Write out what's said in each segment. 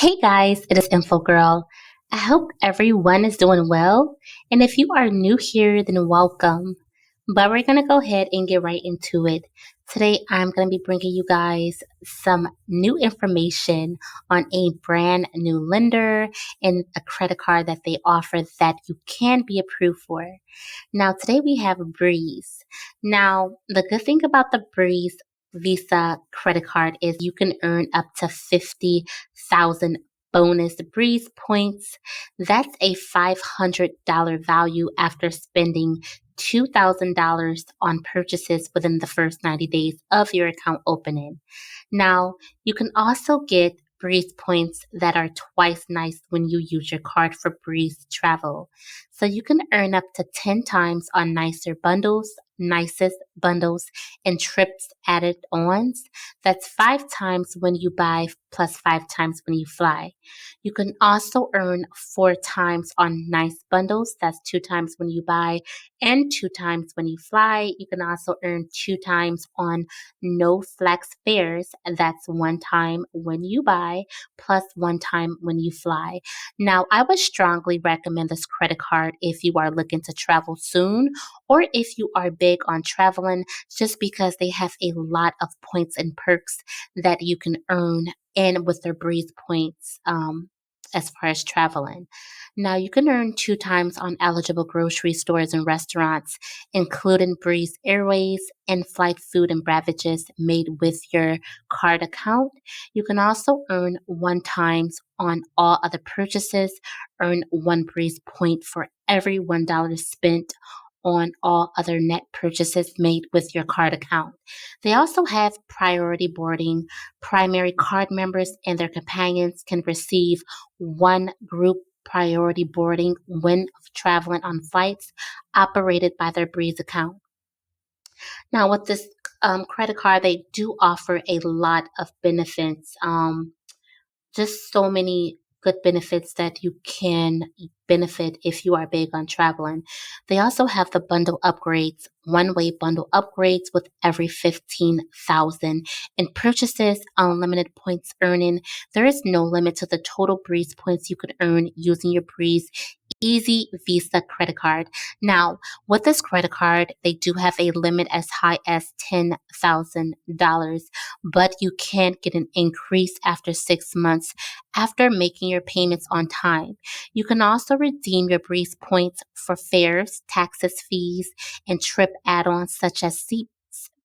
Hey guys, it is Info Girl. I hope everyone is doing well. And if you are new here, then welcome. But we're going to go ahead and get right into it. Today, I'm going to be bringing you guys some new information on a brand new lender and a credit card that they offer that you can be approved for. Now, today we have Breeze. Now, the good thing about the Breeze Visa credit card is you can earn up to 50,000 bonus Breeze points. That's a $500 value after spending $2,000 on purchases within the first 90 days of your account opening. Now, you can also get Breeze points that are twice nice when you use your card for Breeze travel. So you can earn up to 10 times on nicer bundles, nicest bundles, and trips added ons. That's 5 times when you buy plus 5 times when you fly. You can also earn 4 times on nice bundles. That's 2 times when you buy and 2 times when you fly. You can also earn 2 times on no flex fares. That's 1 time when you buy plus 1 time when you fly. Now, I would strongly recommend this credit card if you are looking to travel soon or if you are big on traveling, just because they have a lot of points and perks that you can earn and with their Breeze points as far as traveling. Now, you can earn 2 times on eligible grocery stores and restaurants, including Breeze Airways and flight food and beverages made with your card account. You can also earn 1 times on all other purchases, earn 1 Breeze point for every $1 spent on all other net purchases made with your card account. They also have priority boarding. Primary card members and their companions can receive one group priority boarding when traveling on flights operated by their Breeze account. Now, with this credit card, they do offer a lot of benefits. Just so many good benefits that you can benefit if you are big on traveling. They also have the bundle upgrades, one-way bundle upgrades with every 15,000 in purchases, unlimited points earning. There is no limit to the total Breeze points you could earn using your Breeze Easy Visa credit card. Now, with this credit card, they do have a limit as high as $10,000, but you can get an increase after 6 months after making your payments on time. You can also redeem your Breeze points for fares, taxes, fees, and trip add-ons such as seats,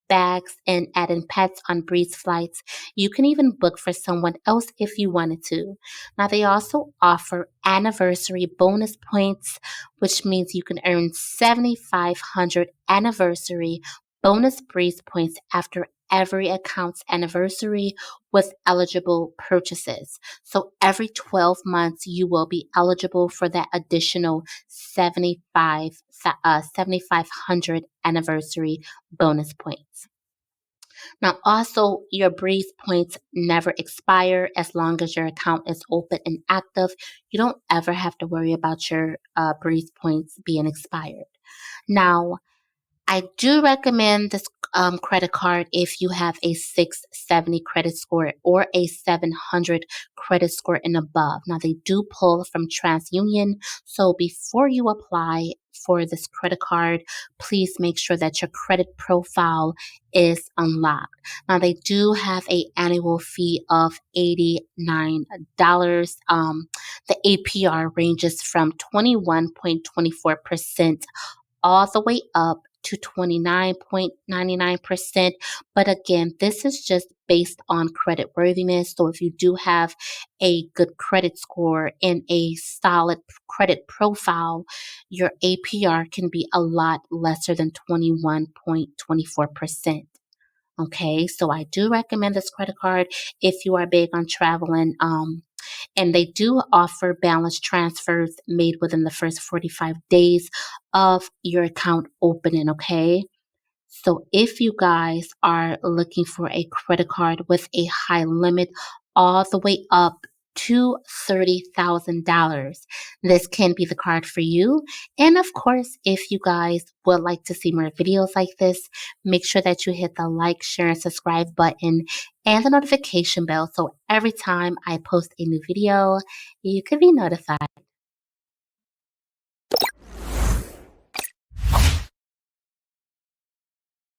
bags, and adding pets on Breeze flights. You can even book for someone else if you wanted to. Now, they also offer anniversary bonus points, which means you can earn 7,500 anniversary bonus Breeze points after every account's anniversary with eligible purchases. So every 12 months, you will be eligible for that additional 7,500 anniversary bonus points. Now, also, your Breeze points never expire as long as your account is open and active. You don't ever have to worry about your Breeze points being expired. Now, I do recommend this credit card if you have a 670 credit score or a 700 credit score and above. Now, they do pull from TransUnion, so before you apply for this credit card, please make sure that your credit profile is unlocked. Now, they do have a annual fee of $89. The APR ranges from 21.24% all the way up to 29.99%. But again, this is just based on credit worthiness. So if you do have a good credit score and a solid credit profile, your APR can be a lot lesser than 21.24%. Okay, so I do recommend this credit card if you are big on traveling. And they do offer balance transfers made within the first 45 days of your account opening. Okay, so if you guys are looking for a credit card with a high limit all the way up to $30,000. This can be the card for you. And of course, if you guys would like to see more videos like this, make sure that you hit the like, share, and subscribe button and the notification bell so every time I post a new video, you can be notified.